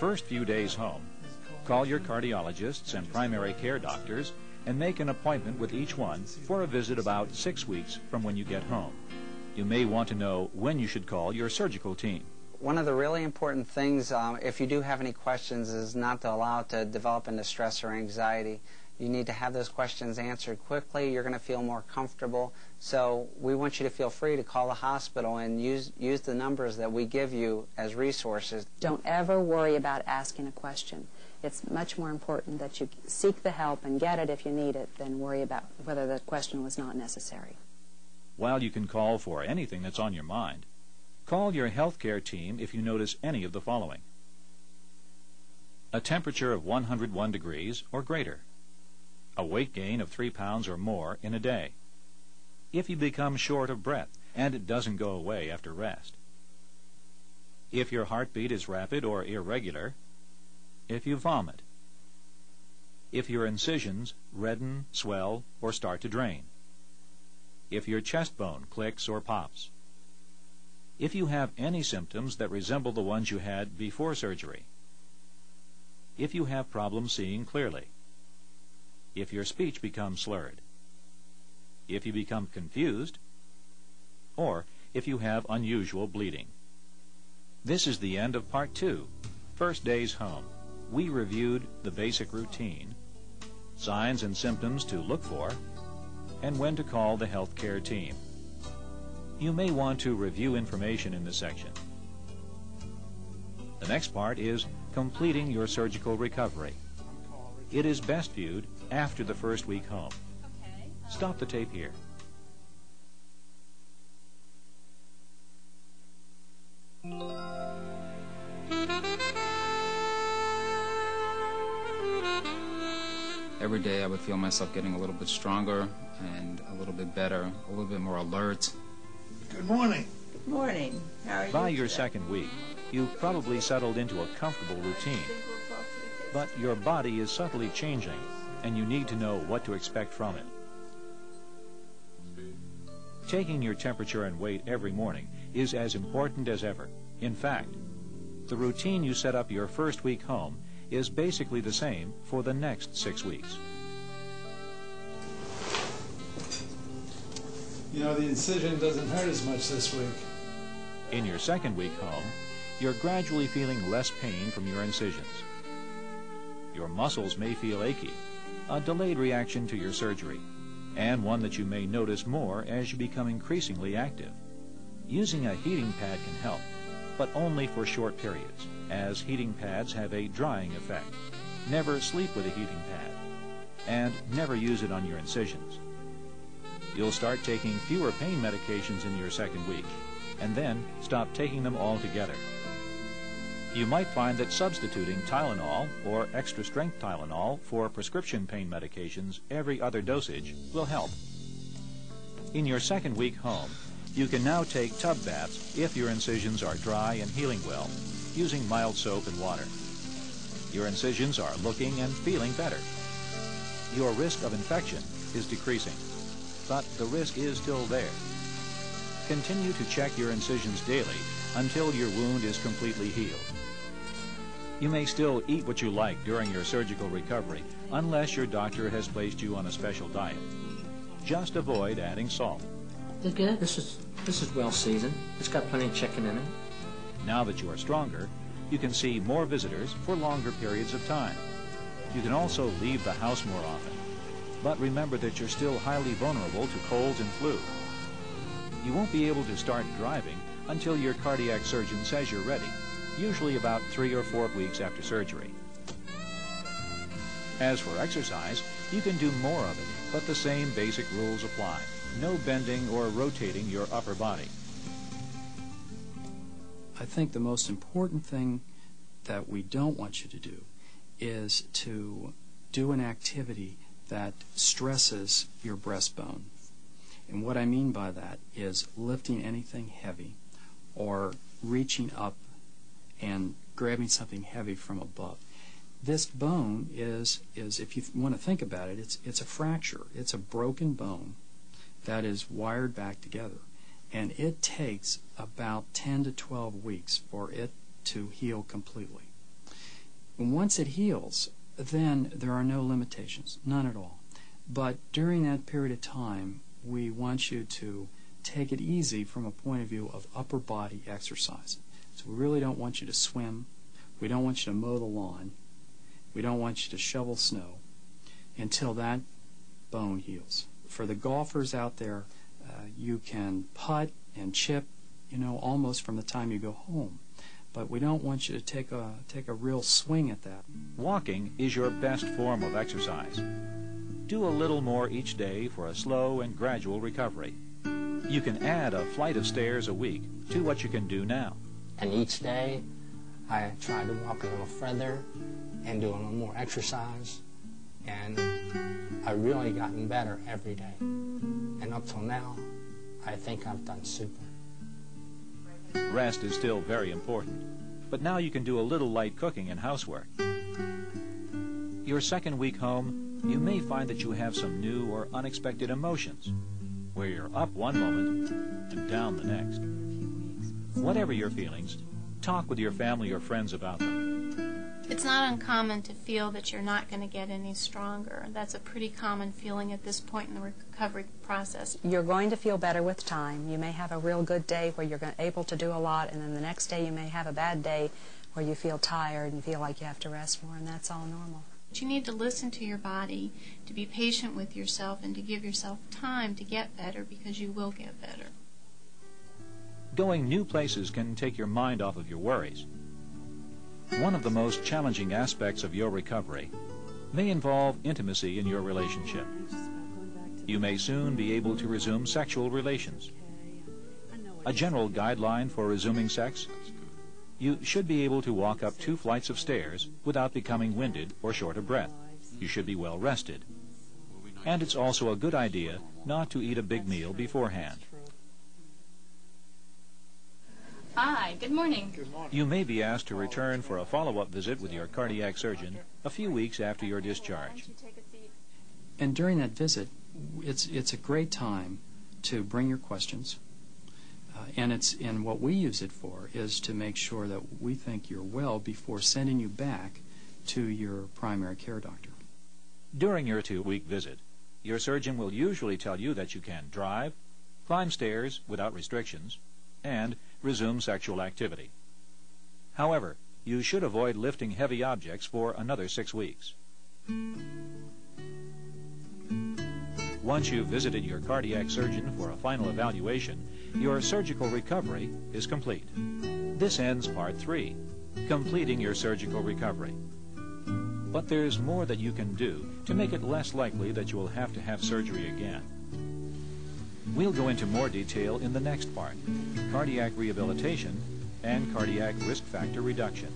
first few days home, call your cardiologists and primary care doctors and make an appointment with each one for a visit about 6 weeks from when you get home. You may want to know when you should call your surgical team. One of the really important things, if you do have any questions, is not to allow it to develop into stress or anxiety. You need to have those questions answered quickly. You're going to feel more comfortable. So we want you to feel free to call the hospital and use the numbers that we give you as resources. Don't ever worry about asking a question. It's much more important that you seek the help and get it if you need it than worry about whether the question was not necessary. While you can call for anything that's on your mind, call your healthcare team if you notice any of the following: a temperature of 101 degrees or greater, a weight gain of 3 pounds or more in a day, if you become short of breath and it doesn't go away after rest, if your heartbeat is rapid or irregular, if you vomit, if your incisions redden, swell, or start to drain, if your chest bone clicks or pops, if you have any symptoms that resemble the ones you had before surgery, if you have problems seeing clearly, if your speech becomes slurred, if you become confused, or if you have unusual bleeding. This is the end of Part 2, First Days Home. We reviewed the basic routine, signs and symptoms to look for, and when to call the healthcare team. You may want to review information in this section. The next part is completing your surgical recovery. It is best viewed after the first week home. Stop the tape here. Every day I would feel myself getting a little bit stronger and a little bit better, a little bit more alert. Good morning. Good morning. How are you? By your second week, you've probably settled into a comfortable routine, but your body is subtly changing, and you need to know what to expect from it. Taking your temperature and weight every morning is as important as ever. In fact, the routine you set up your first week home is basically the same for the next 6 weeks. You know, the incision doesn't hurt as much this week. In your second week home, you're gradually feeling less pain from your incisions. Your muscles may feel achy, a delayed reaction to your surgery, and one that you may notice more as you become increasingly active. Using a heating pad can help, but only for short periods, as heating pads have a drying effect. Never sleep with a heating pad, and never use it on your incisions. You'll start taking fewer pain medications in your second week, and then stop taking them altogether. You might find that substituting Tylenol or extra-strength Tylenol for prescription pain medications every other dosage will help. In your second week home, you can now take tub baths if your incisions are dry and healing well, using mild soap and water. Your incisions are looking and feeling better. Your risk of infection is decreasing, but the risk is still there. Continue to check your incisions daily until your wound is completely healed. You may still eat what you like during your surgical recovery unless your doctor has placed you on a special diet. Just avoid adding salt. It's good. This is well seasoned. It's got plenty of chicken in it. Now that you are stronger, you can see more visitors for longer periods of time. You can also leave the house more often. But remember that you're still highly vulnerable to colds and flu. You won't be able to start driving until your cardiac surgeon says you're ready, usually about 3 or 4 weeks after surgery. As for exercise, you can do more of it, but the same basic rules apply. No bending or rotating your upper body. I think the most important thing that we don't want you to do is to do an activity that stresses your breastbone. And what I mean by that is lifting anything heavy or reaching up and grabbing something heavy from above. This bone is if you want to think about it, it's a fracture. It's a broken bone that is wired back together. And it takes about 10 to 12 weeks for it to heal completely. And once it heals, then there are no limitations, none at all. But during that period of time, we want you to take it easy from a point of view of upper body exercise. So we really don't want you to swim. We don't want you to mow the lawn. We don't want you to shovel snow until that bone heals. For the golfers out there, you can putt and chip, almost from the time you go home. But we don't want you to take a real swing at that. Walking is your best form of exercise. Do a little more each day for a slow and gradual recovery. You can add a flight of stairs a week to what you can do now. And each day, I try to walk a little further and do a little more exercise. And I've really gotten better every day. And up till now, I think I've done super. Rest is still very important, but now you can do a little light cooking and housework. Your second week home, you may find that you have some new or unexpected emotions, where you're up one moment and down the next. Whatever your feelings, talk with your family or friends about them. It's not uncommon to feel that you're not going to get any stronger. That's a pretty common feeling at this point in the recovery process. You're going to feel better with time. You may have a real good day where you're able to do a lot, and then the next day you may have a bad day where you feel tired and feel like you have to rest more, and that's all normal. But you need to listen to your body, to be patient with yourself, and to give yourself time to get better, because you will get better. Going new places can take your mind off of your worries. One of the most challenging aspects of your recovery may involve intimacy in your relationship. You may soon be able to resume sexual relations. A general guideline for resuming sex: you should be able to walk up 2 flights of stairs without becoming winded or short of breath. You should be well rested. And it's also a good idea not to eat a big meal beforehand. Hi, good morning. You may be asked to return for a follow-up visit with your cardiac surgeon a few weeks after your discharge. And during that visit, it's a great time to bring your questions. And what we use it for is to make sure that we think you're well before sending you back to your primary care doctor. During your 2-week visit, your surgeon will usually tell you that you can drive, climb stairs without restrictions, and resume sexual activity. However, you should avoid lifting heavy objects for another 6 weeks. Once you've visited your cardiac surgeon for a final evaluation, your surgical recovery is complete. This ends part 3, completing your surgical recovery. But there's more that you can do to make it less likely that you will have to have surgery again. We'll go into more detail in the next part: cardiac rehabilitation and cardiac risk factor reduction.